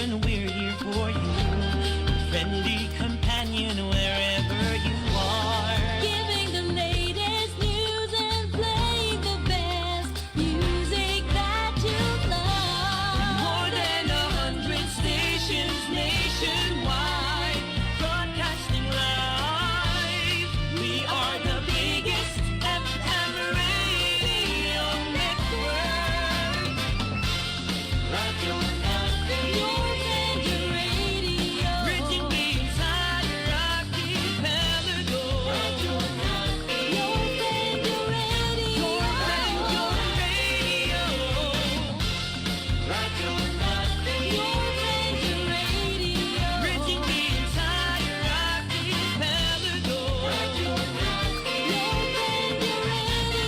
station, we're here for you. Friendly companion wherever you are. Giving the latest news and playing the best music that you love. More than 100 stations nationwide, broadcasting live. We are the biggest FM radio network. Radio Natin. Your favorite radio. Reaching the entire archipelago. Radio Natin. Your favorite radio. Your radio. Radio Natin. Your favorite radio. Reaching the entire archipelago. Radio Natin. Your favorite radio.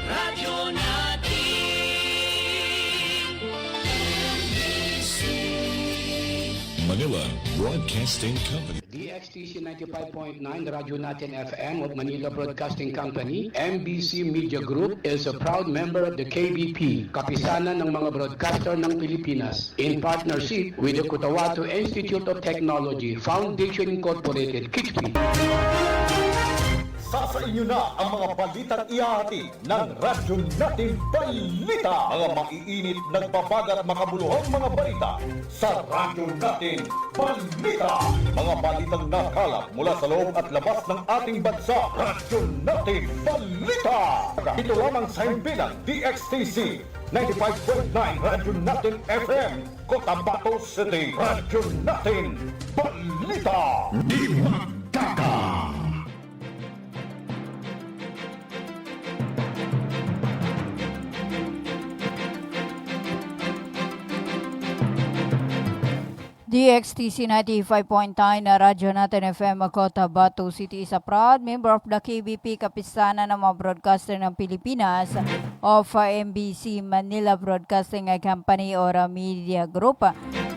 Radio Natin. Manila Broadcasting Company. DXTC 95.9 Radyo Natin FM of Manila Broadcasting Company, MBC Media Group is a proud member of the KBP, Kapisanan ng mga Broadcaster ng Pilipinas, in partnership with the Cotabato Institute of Technology, Foundation Incorporated, KITSP. Sa inyo na ang mga balitang ihahati ng Radyo Natin Balita. Mga maiinit, nagbabagat, makabuluhang mga balita sa Radyo Natin Balita. Mga balitang nakalap mula sa loob at labas ng ating bansa. Radyo Natin Balita. Ito lamang sa himpilang DXTC 95.9 Radyo Natin FM, Cotabato City. Radyo Natin Balita. Di magkaka. DXTC 95.9 na Radyo Natin FM Cotabato City is a proud member of the KBP, Kapisanan ng mga Broadcaster ng Pilipinas of MBC Manila Broadcasting Company or Media Group.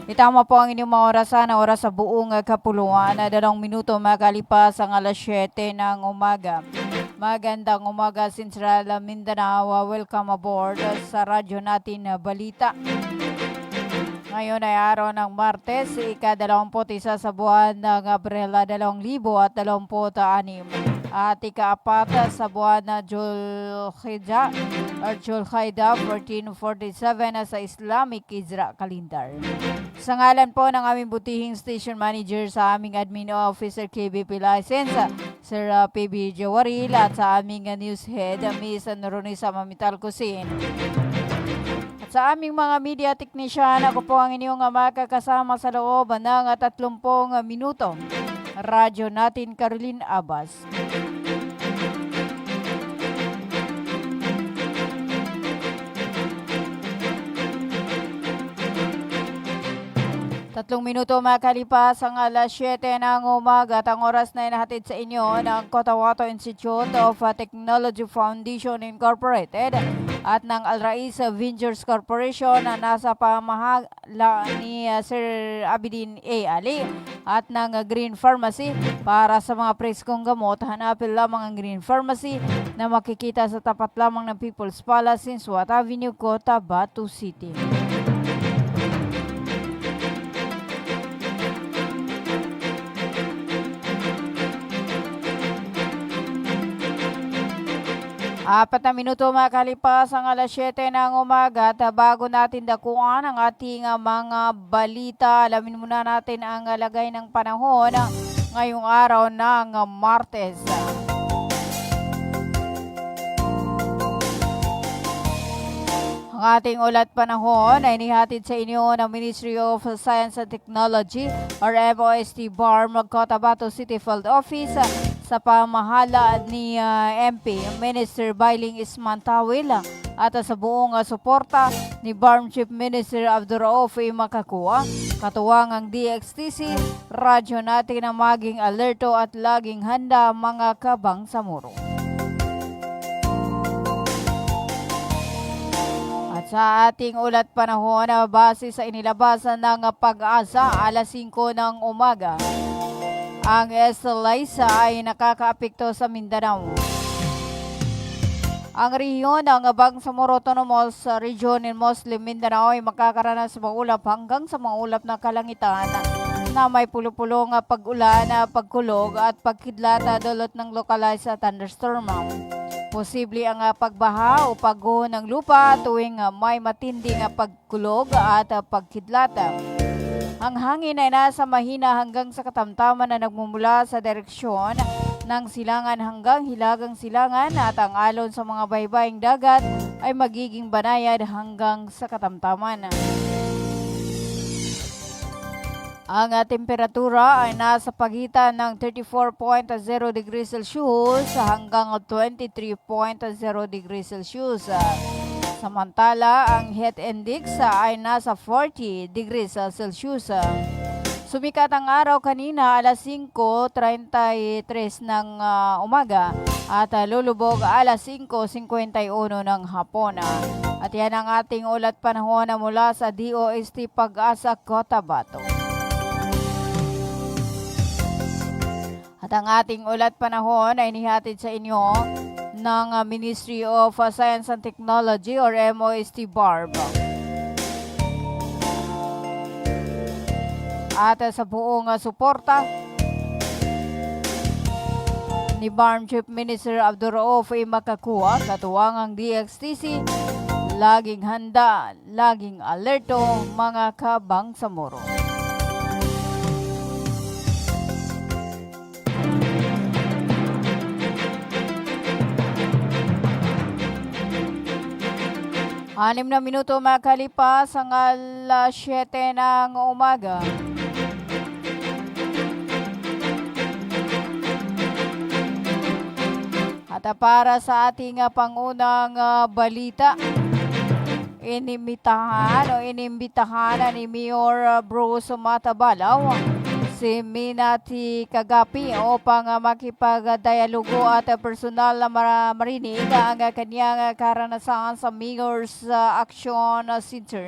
Itama po ang inyong mga oras sa buong kapuluan na 2 minuto makalipas ang alas 7 ng umaga. Magandang umaga, Central Mindanao. Welcome aboard sa Radyo Natin Balita. Ngayon ay araw ng Martes, ika-21 sa buwan ng Abril 2026 at ika-4 sa buwan ng Julhijjah or Julhijjah 1447 sa Islamic Hijra Calendar. Sa ngalan po ng aming butihing station manager sa aming admin officer KBP license, Sir PB Jawaril, at sa aming news head, Miss Noronisa Mamital Kusin. Sa aming mga media technician, ako po ang inyong makakasama sa loob ng 30 minuto. Radyo Natin Caroline Abbas. Tatlong minuto makalipas ang alas 7 ng umaga at ang oras na inahatid sa inyo ng Cotabato Institute of Technology Foundation Incorporated at ng Al Rais Ventures Corporation na nasa pamahala ni Sir Abidin A. Ali at ng Green Pharmacy. Para sa mga preskong gamot, hanapin lamang ang Green Pharmacy na makikita sa tapat lamang ng People's Palace in Suat Avenue, Cotabato City. Apat na minuto makalipas ang alas 7 ng umaga at bago natin dakuan ang ating mga balita, alamin muna natin ang lagay ng panahon ngayong araw ng Martes. Ang ating ulat panahon ay nihatid sa inyo ng Ministry of Science and Technology or MOST BARM Cotabato City Field Office sa pamahala ni MP Minister Bailing Ismantawil at sa buong suporta ni BARM Chief Minister Abdurraouf Makakua, katuwang ang DXTC, radyo natin na maging alerto at laging handa mga kabang sa muro. At sa ating ulat panahon, base sa inilabasan ng Pag-asa, alas 5 ng umaga, ang Estelisa ay nakakaapekto sa Mindanao. Ang rehiyon ng Bangsamoro Autonomous Region in Muslim Mindanao ay makakaranas sa maulap hanggang sa maulap na kalangitan na may pulo-pulong pag-ulan, pagkulog at pagkidlat dulot ng localized thunderstorm. Posible ang pagbaha o pagguho ng lupa tuwing may matinding pagkulog at pagkidlat. Ang hangin ay nasa mahina hanggang sa katamtaman na nagmumula sa direksyon ng silangan hanggang hilagang silangan at ang alon sa mga baybaying dagat ay magiging banayad hanggang sa katamtaman. Ang temperatura ay nasa pagitan ng 34.0 degrees Celsius hanggang 23.0 degrees Celsius. Samantala, ang heat index ay nasa 40 degrees Celsius. Sumikat ang araw kanina alas 5:33 ng umaga at lulubog alas 5:51 ng hapon. At yan ang ating ulat panahon mula sa DOST Pag-asa Cotabato. At ang ating ulat panahon ay nihatid sa inyo ng Ministry of Science and Technology or MOST BARB. At sa buong suporta ni BARM Chief Minister Abdurraouf Makakuwa, katuwangang DXTC, laging handa, laging alerto mga kabangsamoro. 6 na minuto makalipas ang alas 7 ng umaga. At para sa ating pangunang balita, inimbitahan ni Mayor Bruce Matabalaw si Minati Kagapi upang makipagdialogo at personal na marinig ang kanyang karanasan sa Mayor's Action Center.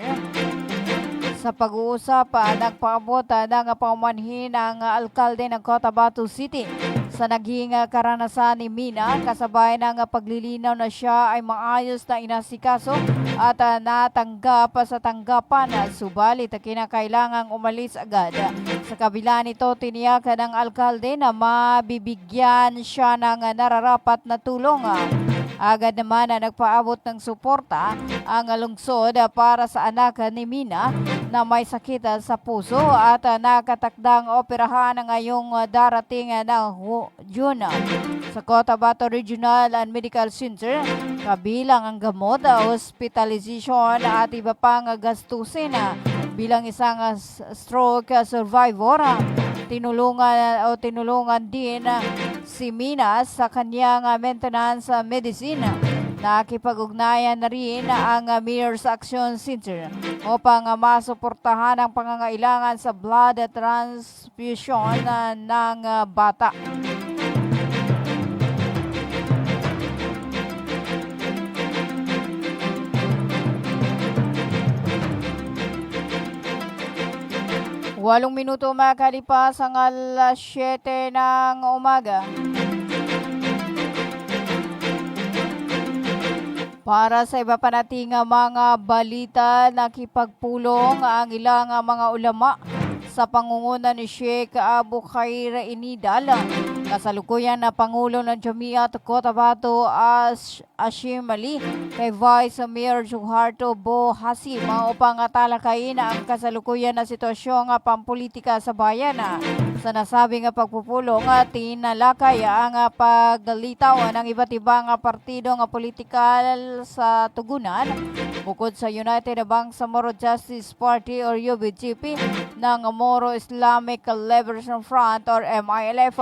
Sa pag-uusap, nagpaabot ng paumanhin ang alkalde ng Cotabato City sa naging karanasan ni Mina, kasabay ng paglilinaw na siya ay maayos na inasikaso at natanggap sa tanggapan, subalit kinakailangang umalis agad. Sa kabila nito, tiniyak ng alkalde na mabibigyan siya ng nararapat na tulong. Agad naman na nagpaabot ng suporta ang lungsod para sa anak ni Mina na may sakit sa puso at nakatakdang operahan ngayong darating na June sa Cotabato Regional and Medical Center, kabilang ang gamot, hospitalization at iba pang gastusin. Bilang isang stroke survivor, tinulungan din si Mina sa kanyang maintenance medicine. Nakipag-ugnayan na rin ang Mayor's Action Center upang masuportahan ang pangangailangan sa blood transfusion ng bata. Walong minuto makalipas ang alas 7 ng umaga. Para sa iba pa nating mga balita, nakipagpulong ang ilang mga ulama sa pangunguna ni Sheikh Abu Khair Inidal, kasalukuyan na Pangulo ng Jamiat Cotabato Hashim Ali, kay Vice Mayor Suharto Bo Hasim upang talakayin ang kasalukuyan na sitwasyong pampolitika sa bayan. Sa nasabing pagpupulong, tinalakay ang paglitaw ng iba't ibang partidong politikal sa tugunan, bukod sa United Bangsamoro Justice Party or UBGP ng Moro Islamic Liberation Front or MILF.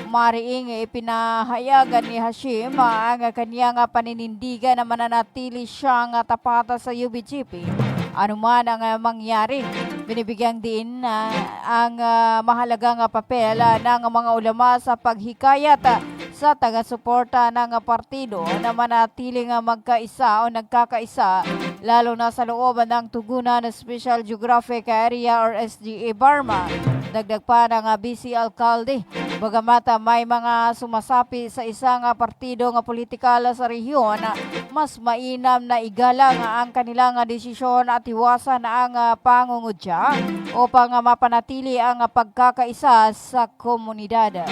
Mariing ipinahayagan ni Hashim ang kanyang paninindigan na mananatili siyang tapat sa UBGP anuman ang mangyari. Binibigyang din ang mahalagang papel ng mga ulama sa paghikayat sa taga-suporta ng partido na manatiling magkaisa o nagkakaisa, lalo na sa loob ng Tugunan Special Geographic Area or SGA Barma. Dagdag pa ng BC Alcalde Bagamat may mga sumasapi sa isang partido nga politikal sa rehiyon, mas mainam na igalang ang kanilang desisyon at iwasan ang pangungutya upang mapanatili ang pagkakaisa sa komunidad.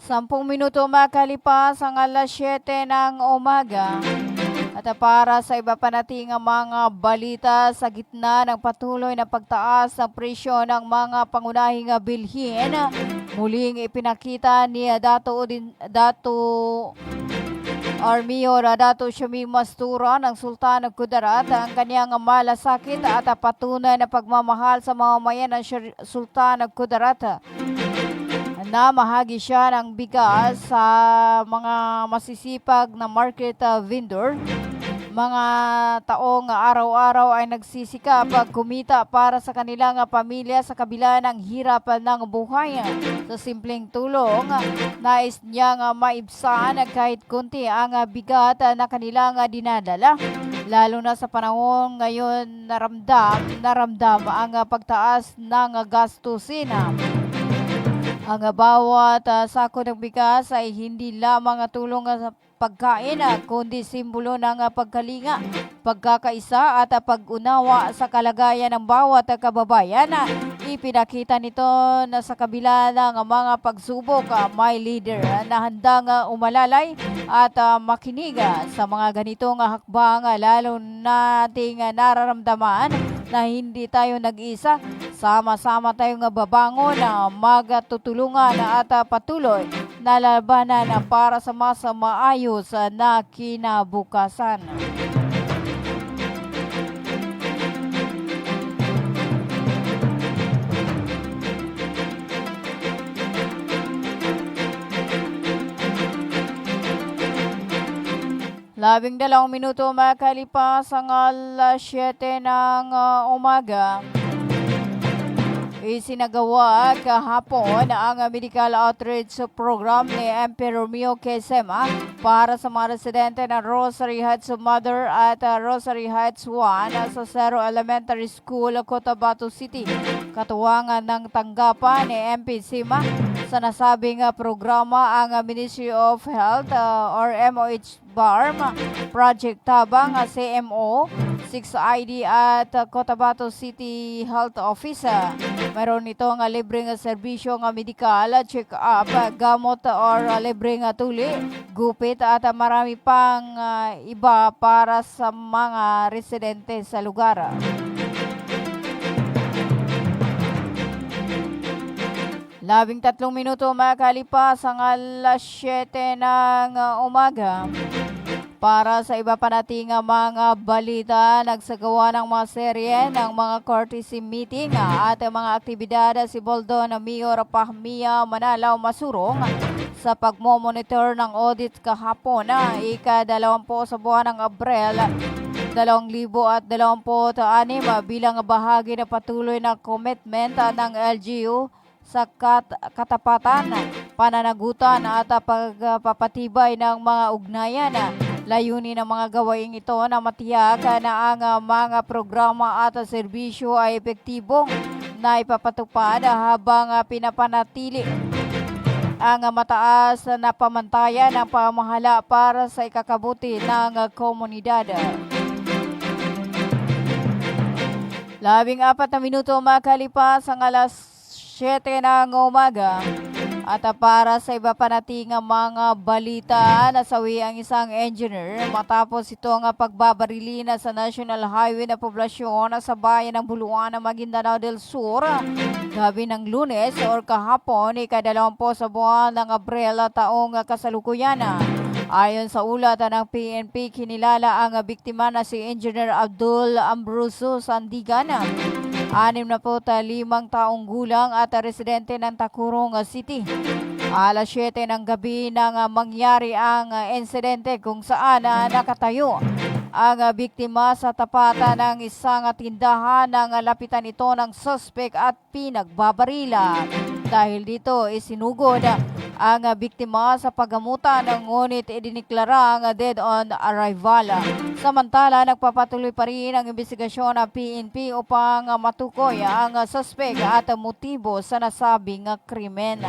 Sampung minuto makalipas ang alas 7 ng umaga. At para sa iba pa nating mga balita sa gitna ng patuloy na pagtaas ng presyo ng mga pangunahing bilhin, muling ipinakita ni Dato Armio Dato Syami Mastura ng Sultan ng Kudarat ang kanyang malasakit at patunay na pagmamahal sa mamamayan ng Sultan ng Kudarat. Na mahagi siya ng bigas sa mga masisipag na market vendor. Mga taong araw-araw ay nagsisikap kumita para sa kanilang pamilya sa kabila ng hirap ng buhay. Sa simpleng tulong, nais niyang maibsan kahit kunti ang bigat na kanilang dinadala. Lalo na sa panahon ngayon naramdam ang pagtaas ng gastusin. Ang bawat sako ng bigas ay hindi lamang tulong sa pagkain, kundi simbolo ng pagkalinga, pagkakaisa at pag-unawa sa kalagayan ng bawat kababayan. Ipinakita nito na sa kabila ng mga pagsubok, may leader na handang umalalay at makinig sa mga ganitong hakbang, lalo nating nararamdaman na hindi tayo nag-isa. Sama-sama tayong babangon, magtutulungan at patuloy na labanan para sa mas maayos na kinabukasan. Labing 2 minuto makalipas ang alas 7 ng umaga. Isinagawa kahapon ang medical outreach program ni MP Romeo Quezema para sa mga residente ng Rosary Heights Mother at Rosary Heights 1 sa Cerro Elementary School, Cotabato City. Katuwangan ng tanggapan ni MP Sima sa nasabing programa ang Ministry of Health or MOH BARM, Project Tabang, CMO, 6ID at Cotabato City Health Office. Mayroon nitong libreng serbisyo ng medikal, check-up, gamot or libreng tuli, gupit at marami pang iba para sa mga residente sa lugar. Labing 3 minuto makalipas ang alas 7 ng umaga. Para sa iba pa nating mga balita, nagsagawa ng mga serye ng mga courtesy meeting at mga aktibidad si Boldon Mayor Pahmia Manalaw Masurong sa pagmomonitor ng audit kahapon ika-20 sa buwan ng Abril 2026 bilang bahagi na patuloy na commitment ng LGU sa katapatan, pananagutan at pagpapatibay ng mga ugnayan. Layunin ng mga gawaing ito na matiyak na ang mga programa at serbisyo ay epektibong na ipapatupad habang pinapanatili ang mataas na pamantayan ng pamahala para sa ikakabuti ng komunidad. 14 na minuto makalipas ang alas 7 ng umaga. At para sa iba pa nating mga balita, nasawi ang isang engineer matapos itong pagbabarili na sa National Highway na poblasyon sa bayan ng Buluan ng Maguindanao del Sur. Gabi ng Lunes or kahapon, ika-20 sa buwan ng Abril taong kasalukuyan. Ayon sa ulat ng PNP, kinilala ang biktima na si Engineer Abdul Ambroso Sandigan, 65 taong gulang at residente ng Tacurong City. Alas 7 ng gabi nang mangyari ang insidente kung saan nakatayo ang biktima sa tapatan ng isang tindahan nang lapitan ito ng suspect at pinagbabarila. Dahil dito, isinugod ang biktima sa paggamutan ngunit idiniklara ang dead on arrival. Samantala, nagpapatuloy pa rin ang investigasyon ng PNP upang matukoy ang suspect at motibo sa nasabing krimen.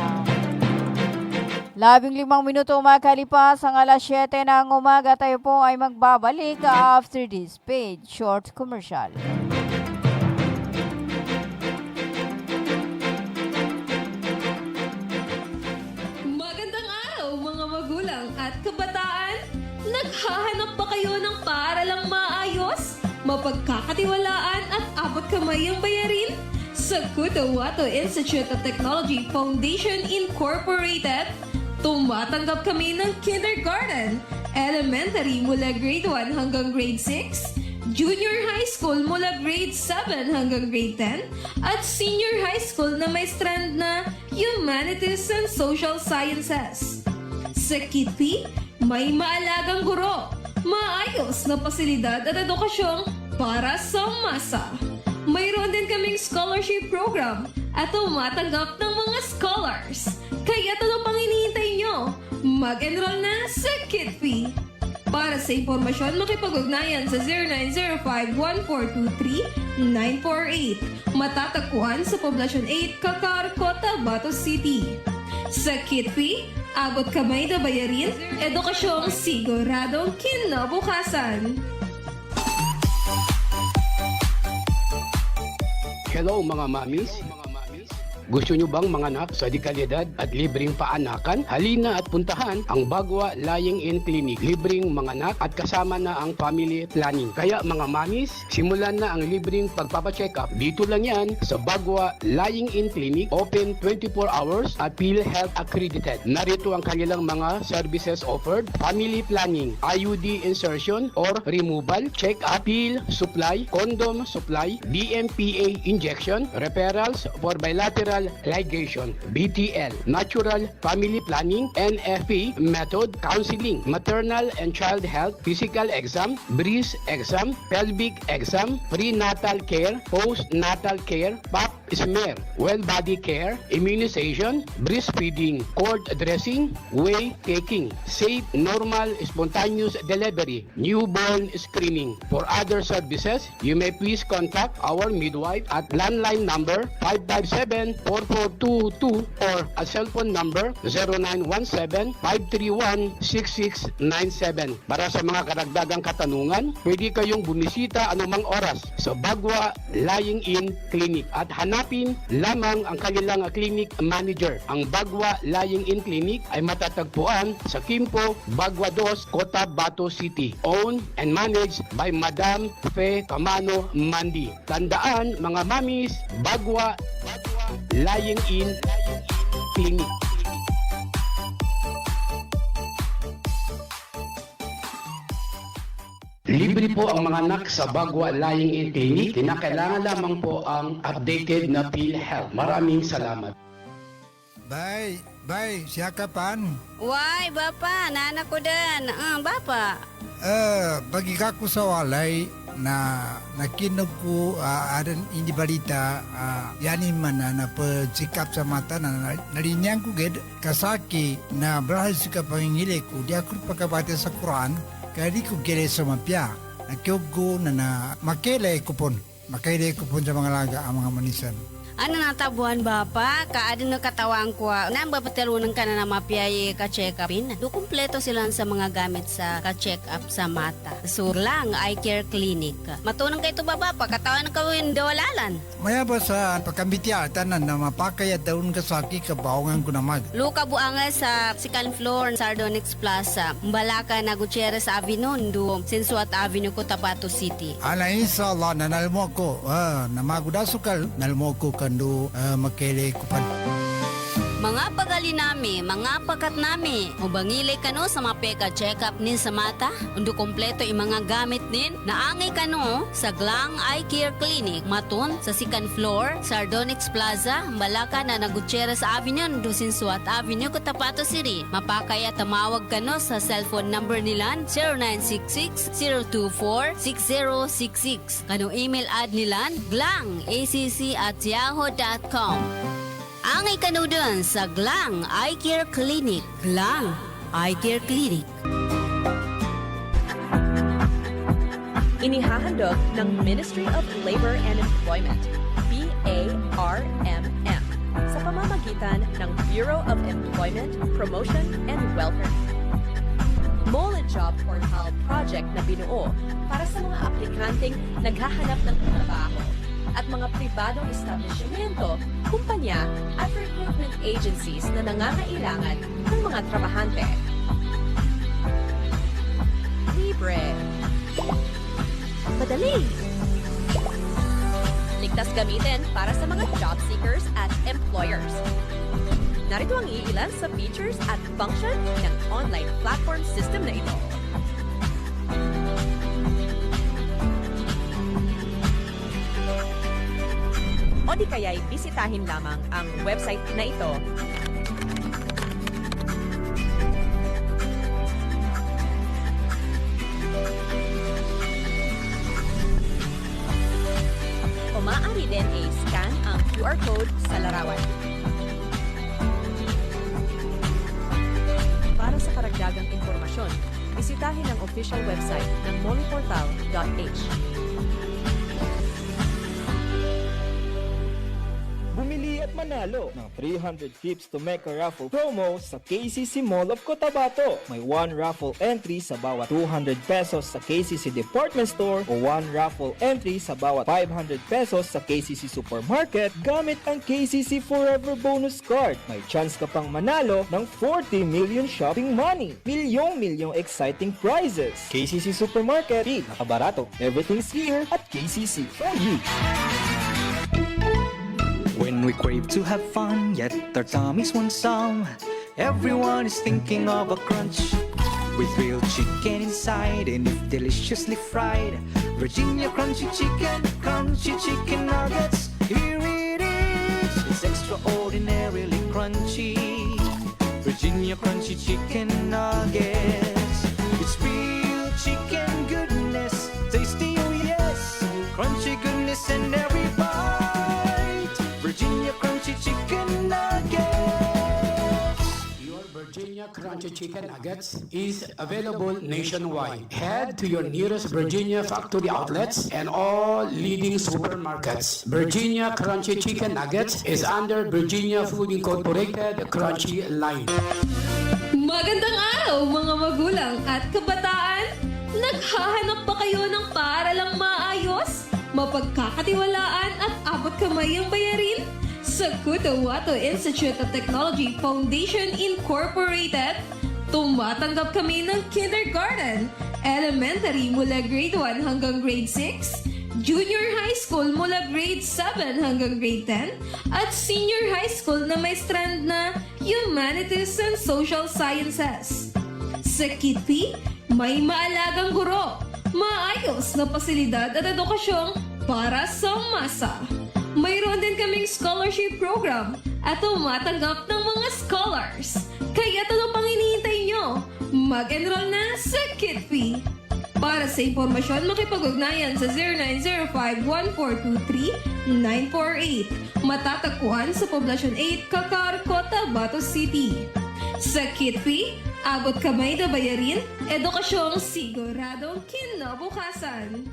15 minuto makalipas ang alas 7 ng umaga, tayo po ay magbabalik after this paid short commercial. Magandang araw mga magulang at kabataan! Naghahanap ba kayo ng paaralang maayos, mapagkakatiwalaan at abot kamay ang bayarin? Sa Cotahuato Institute of Technology Foundation Incorporated, tumatanggap kami ng kindergarten, elementary mula grade 1 hanggang grade 6, junior high school mula grade 7 hanggang grade 10, at senior high school na may strand na Humanities and Social Sciences. Sa Kitpi, may maalagang guro, maayos na pasilidad at edukasyong para sa masa. Mayroon din kaming scholarship program at tumatanggap ng mga scholars. Kaya ano pang hinihintay nyo? Mag-enroll na sa Kitpi. Para sa impormasyon, makipag-ugnayan sa 0905-1423-948. Matatagpuan sa Poblacion 8, Cacar, Cotabato City. Sa Kitpi, abot kamay na bayarin, edukasyong siguradong kinabukasan. Hello mga mamis. Gusto nyo bang manganak sa dekalidad at libreng paanakan? Halina at puntahan ang Bagwa Lying-in Clinic. Libreng manganak at kasama na ang family planning. Kaya mga mamis, simulan na ang libreng pagpapacheck-up. Dito lang yan sa Bagwa Lying-in Clinic. Open 24 hours at PhilHealth accredited. Narito ang kanilang mga services offered. Family planning, IUD insertion or removal, check-up, pill supply, condom supply, DMPA injection, referrals for bilateral ligation, BTL, natural family planning, NFP method, counseling, maternal and child health, physical exam, breast exam, pelvic exam, prenatal care, postnatal care, pap smear, well body care, immunization, breastfeeding, cord dressing, whey taking, safe, normal, spontaneous delivery, newborn screening. For other services, you may please contact our midwife at landline number 557-4422 or a cellphone number 0917-531-6697. Para sa mga karagdagang katanungan, pwede kayong bumisita anumang oras sa Bagwa Lying-in Clinic at hanapin lamang ang kanilang clinic manager. Ang Bagwa Lying-in Clinic ay matatagpuan sa Quimpo, Bagwa 2, Cotabato City. Owned and managed by Madam Fe Camano Mandi. Tandaan mga mamis, Bagwa Lying-in Clinic. Libre po ang mga anak sa Bagwa Lying-in Clinic. Kinakailangan lamang po ang updated na PhilHealth. Maraming salamat. Bay, siya kapan? Why, Bapa, nana ko din. Bapa. Bagi kako sa walay na nakinog ko adan hindi balita yani mana na pagsikap sa mata na narinyang ko ged kasaki na berahal suka pangingili ko dia ko pagkabate sa Quran kaya di ko gele sa mapya nakyogo na makele kupon sa mga laga ang mga manisan. Ano natabuhan Bapa? Kaadin na katawang ko. Nang bapatilunan ka na mapiyay ka-check-upin. Do kumpleto sila sa mga gamit sa ka-check-up sa mata. So lang, eye care clinic. Matunang kayo ito Bapa, katawan na kawin dawalalan. Maya ba sa pagkambitya tanan na mapakaya daun kasaki kabawangan ko na mag. Luka buanga sa second floor Sardonyx Plaza. Mbalaka na Gutierrez Avenue, do Sensuat Avenue, Cotabato City. Ala inshallah nanalmo ko na magudasukal nalmo ko kando makele kupan. Mga pagali nami, mga pakat nami, ubangilay kano sa mapeka check-up nin sa mata, undo kompleto yung mga gamit nin, naangay kano sa Glang Eye Care Clinic, maton sa second floor, Sardonyx Plaza, Malaka na Gutierrez Avenue, undo Sensuat Avenue, Cotabato City. Mapakaya tamawag kano sa cellphone number nilan, 0966-024-6066. Kano email ad nilan, glangacc@yahoo.com. Naangay kanudon sa Glang Eye Care Clinic. Glang Eye Care Clinic. Inihahandog ng Ministry of Labor and Employment, BARMM, sa pamamagitan ng Bureau of Employment, Promotion and Welfare. Mole Job Portal project na binuo para sa mga aplikanteng naghahanap ng trabaho at mga pribadong establishmento, kumpanya at recruitment agencies na nangangailangan ng mga trabahante. Libre. Madali. Ligtas gamitin para sa mga job seekers at employers. Narito ang iilan sa features at function ng online platform system na ito. O di kaya'y bisitahin lamang ang website na ito. O maaari din i-scan ang QR code sa larawan. Para sa karagdagang impormasyon, bisitahin ang official website ng moleportal.h. Bumili at manalo ng 300 trips to Mecca raffle promo sa KCC Mall of Cotabato. May 1 raffle entry sa bawat 200 pesos sa KCC Department Store o 1 raffle entry sa bawat 500 pesos sa KCC Supermarket gamit ang KCC Forever Bonus Card. May chance ka pang manalo ng 40 million shopping money. Milyong exciting prizes. KCC Supermarket, nakabarato. Everything's here at KCC for you. When we crave to have fun, yet our tummies want some, everyone is thinking of a crunch. With grilled chicken inside and if deliciously fried, Virginia crunchy chicken nuggets. Here it is, it's extraordinarily crunchy. Virginia crunchy chicken nuggets. It's real chicken goodness, tasty oh yes, crunchy goodness in every bite. Virginia Crunchy Chicken Nuggets. Your Virginia Crunchy Chicken Nuggets is available nationwide. Head to your nearest Virginia factory outlets and all leading supermarkets. Virginia Crunchy Chicken Nuggets is under Virginia Food Incorporated Crunchy line. Magandang araw mga magulang at kabataan! Naghahanap ba kayo ng paaralang maayos, mapagkakatiwalaan at abot kamay ang bayarin? Sa Cotabato Institute of Technology Foundation Incorporated, tumatanggap kami ng kindergarten, elementary mula grade 1 hanggang grade 6, junior high school mula grade 7 hanggang grade 10, at senior high school na may strand na Humanities and Social Sciences. Sa Kitpi, may maalagang guro, maayos na pasilidad at edukasyong para sa masa. Mayroon din kaming scholarship program at tumatanggap ng mga scholars. Kaya ano pang hinihintay nyo? Mag-enroll na sa Kitpi. Para sa impormasyon, makipag-ugnayan sa 0905-1423-948. Matatagpuan sa Poblacion 8, Kakar, Cotabato City. Sa Kitpi, abot kamay na bayarin, edukasyong siguradong kinabukasan.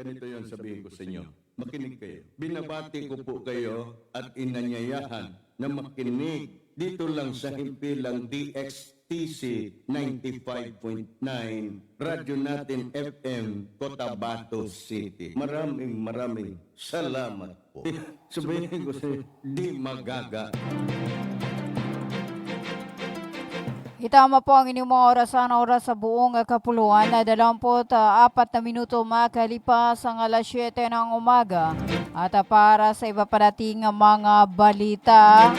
Ganito yon sabihin ko sa inyo. Makinig kayo. Binabati ko po kayo at inanyayahan na makinig dito lang sa himpilang DXTC 95.9 Radyo Natin FM Cotabato City. Maraming salamat po. Sabihin ko sa inyo, di magaga. Itama po ang inyong mga oras sa buong kapuluan na 24 na minuto makalipas ang alas 7 ng umaga. At para sa iba pa nating mga balita,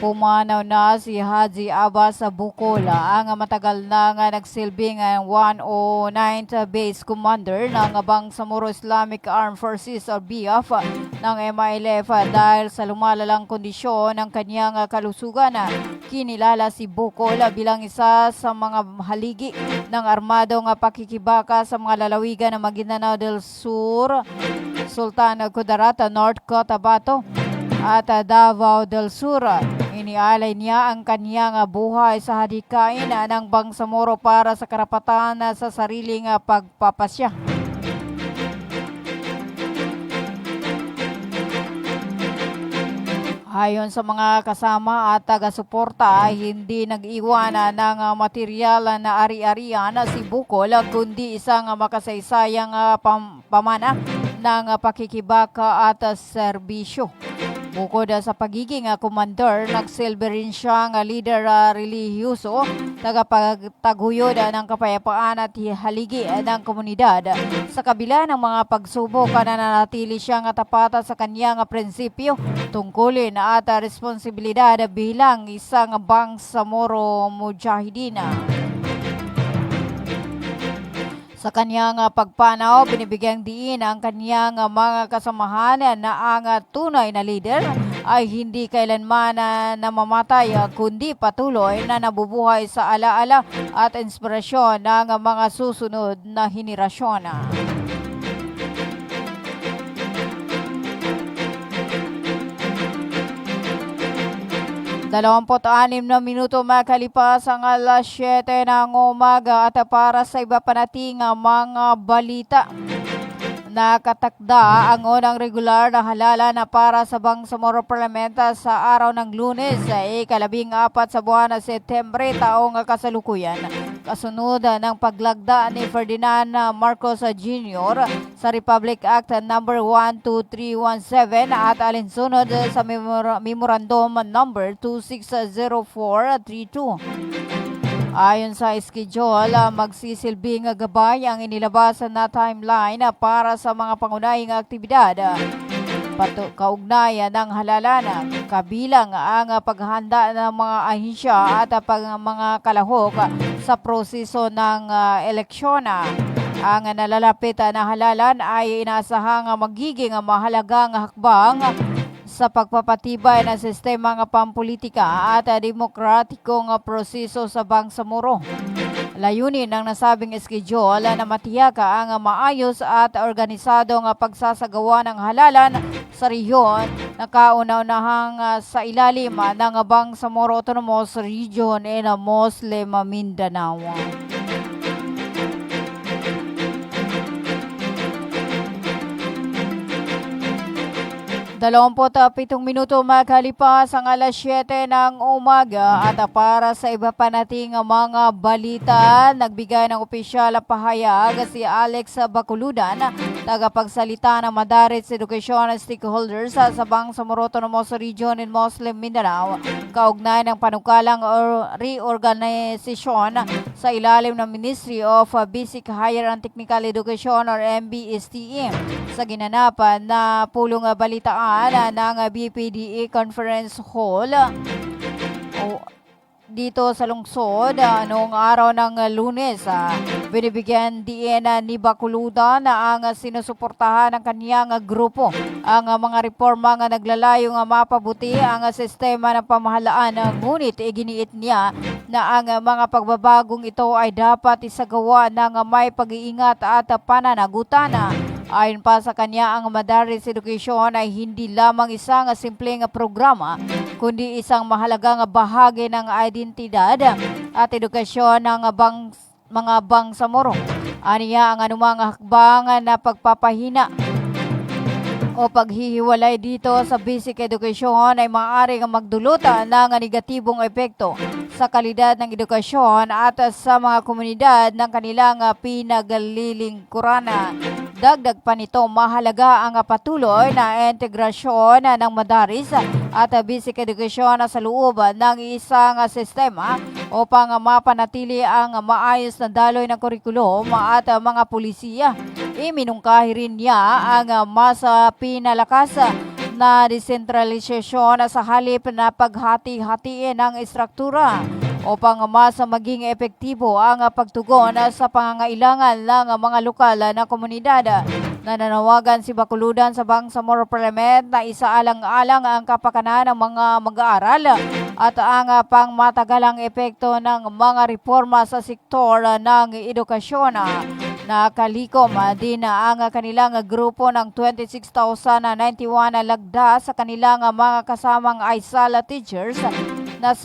pumanaw na si Haji Abbas sa Bukola, ang matagal na nagsilbing 109th Base Commander ng Bangsamoro Islamic Armed Forces o BIAF ng MILF dahil sa lumalalang kondisyon ng kanyang kalusugan. Kinilala si Bukola bilang isa sa mga haligi ng armadong pakikibaka sa mga lalawigan ng Maguindanao del Sur, Sultan Kudarat, North Cotabato. at Davao del Sur. Inialay niya ang kaniyang buhay sa hadikain ng Bangsamoro para sa karapatan sa sariling pagpapasya. Ayon sa mga kasama at taga-suporta, hindi nag-iwan ng material na ari-arian si Bukol, kundi isang makasaysayang pamana ng pakikibaka at serbisyo. Bukod sa pagiging commander, nagsilbi rin siyang leader relihiyoso, tagapagtaguyod ng kapayapaan at haligi ng komunidad. Sa kabila ng mga pagsubok, nananatili siyang tapat sa kanyang prinsipyo, tungkulin at responsibilidad bilang isang Bangsamoro Mujahideen. Sa kanyang pagpanaw, binibigyang diin ang kanyang mga kasamahan na ang tunay na leader ay hindi kailanman namamatay kundi patuloy na nabubuhay sa alaala at inspirasyon ng mga susunod na henerasyon. 26 na minuto makalipas ang alas 7 ng umaga at para sa iba pa nating mga balita. Nakatakda ang unang regular na halalan para sa Bangsamoro Parlamenta sa araw ng Lunes ay 14 sa buwan ng Setyembre taong kasalukuyan. Kasunod ng paglagda ni Ferdinand Marcos Jr. sa Republic Act No. 12317 at alinsunod sa Memorandum No. 260432. Ayon sa schedule, magsisilbing gabay ang inilabas na timeline para sa mga pangunahing aktibidad kaugnay ng halalan, kabilang ang paghahanda ng mga ahensya at mga kalahok sa proseso ng eleksyon. Ang nalalapit na halalan ay inaasahang magiging mahalagang hakbang sa pagpapatibay ng sistema ng pampolitika at demokratikong proseso sa Bangsamoro. Layunin ng nasabing schedule na matiyak ang maayos at organisadong pagsasagawa ng halalan sa rehiyon na kauna-unahang sa ilalim ng Bangsamoro Autonomous Region in Muslim Mindanao. 27 minuto makalipas ang alas 7 ng umaga at para sa iba pa nating mga balita, nagbigay ng opisyal na pahayag si Alex Baculudan, tagapagsalita ng Madaris Education Stakeholders sa Bangsamoro Autonomous Region in Muslim Mindanao, kaugnay ng panukalang reorganisasyon sa ilalim ng Ministry of Basic Higher and Technical Education or MBSTE sa ginanapan na pulong balitaan ng BPDE Conference Hall dito sa lungsod noong araw ng Lunes. Binibigyan din ni Baculudan na ang sinusuportahan ng kaniyang grupo ang mga reforma nga naglalayong mapabuti ang sistema ng pamahalaan, ngunit iginiit niya na ang mga pagbabagong ito ay dapat isagawa ng may pag-iingat at pananagutan. Ayon pa sa kanya, ang Madaris Education ay hindi lamang isang simpleng programa, kundi isang mahalagang bahagi ng identidad at edukasyon ng mga Bangsamoro. Aniya, ang anumang hakbang na pagpapahina o paghihiwalay dito sa basic education ay maaaring magdulot ng negatibong epekto sa kalidad ng edukasyon at sa mga komunidad ng kanilang pinaglilingkuran. Dagdag pa nito, mahalaga ang patuloy na integrasyon ng Madaris at basic education sa loob ng isang sistema upang mapanatili ang maayos na daloy ng kurikulum at mga pulisiya. Iminungkahi rin niya ang mas pinalakas na desentralisasyon sa halip na paghati-hatiin ng istruktura upang mas maging epektibo ang pagtugon sa pangangailangan ng mga lokal na komunidad. Nananawagan si Baculudan sa Bangsamoro Parliament na isaalang-alang ang kapakanan ng mga mag-aaral at ang pangmatagalang epekto ng mga reforma sa sektor ng edukasyon. Nakalikom din ang kanilang grupo ng 26,091 na lagda sa kanilang mga kasamang Aysala teachers na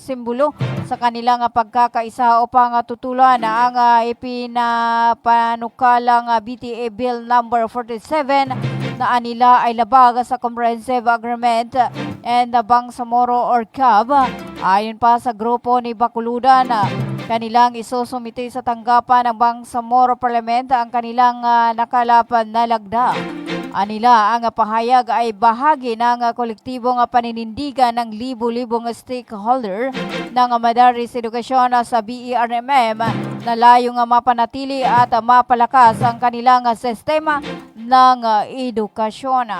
simbolo sa kanilang pagkakaisa upang tutulan ang ipinapanukalang BTA Bill number 47 na anila ay labag sa Comprehensive Agreement and Bangsamoro or CAB. Ayon pa sa grupo ni Bakuludan, kanilang isusumite sa tanggapan ng Bangsamoro Parliament ang kanilang nakalapan na lagda. Anila ang pahayag ay bahagi ng kolektibong paninindigan ng libo-libong stakeholder ng Madaris Edukasyon sa BERMM na layong mapanatili at mapalakas ang kanilang sistema ng edukasyon.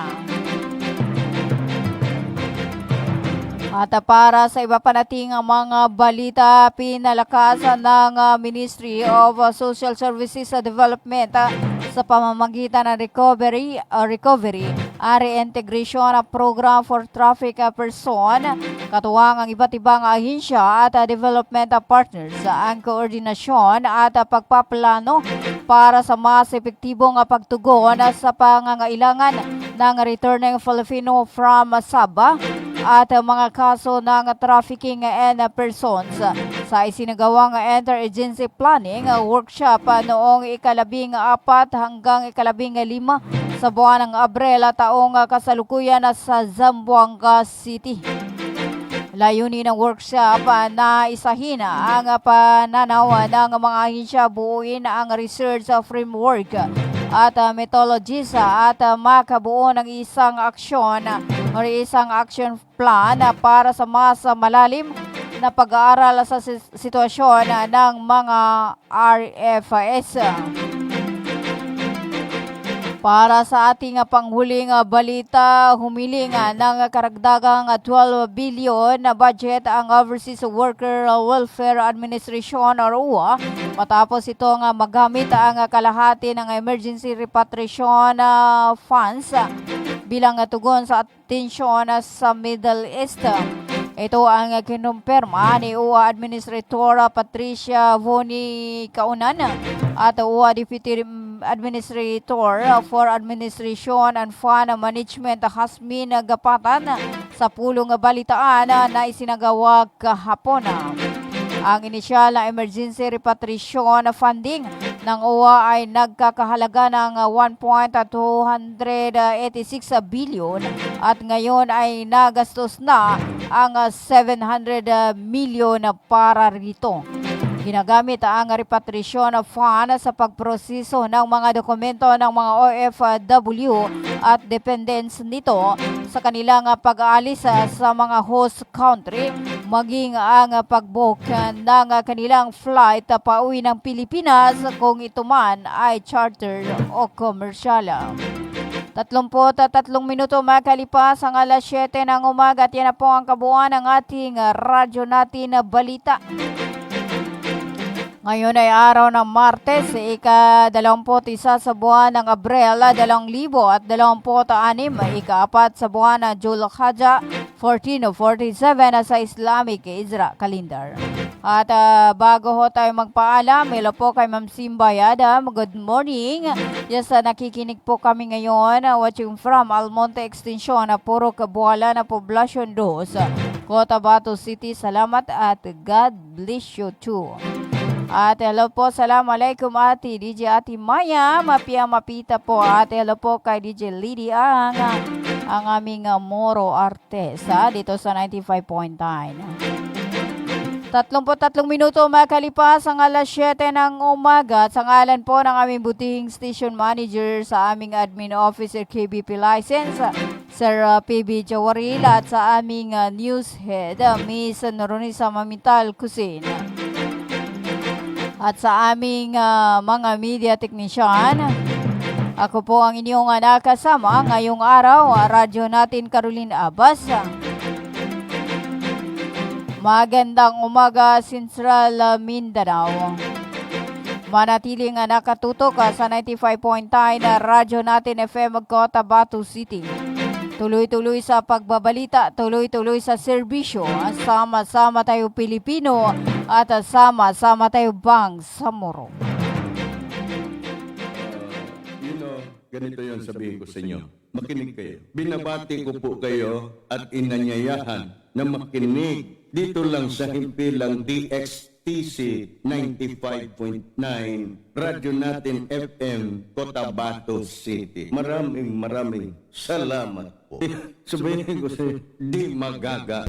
At para sa iba pa nating mga balita, pinalakas ng Ministry of Social Services and Development sa pamamagitan ng recovery reintegration program for traffic person, katuwang ang iba't ibang ahensya at development partners ang koordinasyon at pagpaplano para sa mas epektibong pagtugon sa pangangailangan ng returning Filipino from Sabah at mga kaso ng trafficking and persons sa isinagawang interagency planning workshop noong 14 hanggang 15 sa buwan ng Abril taong kasalukuyan sa Zamboanga City. Layunin ng workshop na isahin ang pananaw ng mga ahensya, buuin ang research framework at methodologies at makabuo ng isang action plan para sa mas malalim na pag-aaral sa sitwasyon ng mga RFS. Para sa ating panghuling balita, humiling ng karagdagang 12 billion na budget ang Overseas Worker Welfare Administration or UWA matapos itong magamit ang kalahati ng emergency repatriation funds bilang tugon sa atensyon sa Middle East. Ito ang kinumpirma ni UWA Administrator Patricia Voni Kaunan at UWA Deputy Administrator for Administration and Fund Management Hasmin Gapatan sa pulong balitaan na isinagawa kahapon. Ang inisyal na emergency repatriation funding ng UWA ay nagkakahalaga ng 1.286 billion at ngayon ay nagastos na ang 700 million para rito. Ginagamit ang repatriation fund sa pagproseso ng mga dokumento ng mga OFW at dependents nito sa kanilang pag-aalis sa mga host country, maging ang pag-book ng kanilang flight pauwi ng Pilipinas kung ito man ay charter o commercial. 33 minuto makalipas ang alas 7 ng umaga at yan na po ang kabuuan ng ating radyo natin na balita. Ngayon ay araw ng Martes, ika-21 sa buwan ng Abril 2026, ika-4 sa buwan ng Julhadja 1447 sa Islamic Isra calendar. At bago ho tayo magpaalam, hello po kay Ma'am Simba Yadam, good morning. Yes, nakikinig po kami ngayon, watching from Almonte Extension, Puro Kabuala na Poblacion 2, Cotabato City. Salamat at God bless you too. At hello po, assalamualaikum ati DJ Ati Maya, mapita po. At hello po kay DJ Lady ang aming Moro Artesa dito sa 95.9. 33 minuto makalipas ang alas 7 ng umaga. Sa ngalan po ng aming butihing station manager sa aming admin officer KBP license, Sir PB Jawaril, at sa aming news head, Miss Noronisa Mamital Kusin. At sa aming mga media technician, ako po ang inyong nakasama ngayong araw, radyo natin Caroline Abbas. Magandang umaga, Central Mindanao. Manatiling nakatutok sa 95.9 na radyo natin FM Cotabato City. Tuloy-tuloy sa pagbabalita, tuloy-tuloy sa serbisyo. Sama-sama tayo Pilipino at sama-sama tayo Bangsamoro. ganito yon sabihin ko sa inyo. Makinig kayo. Binabati ko po kayo at inanyayahan na makinig dito lang sa himpilang DXTC 95.9 Radyo Natin FM, Cotabato City. Maraming salamat po. Sabihin ko sa inyo, di magaga.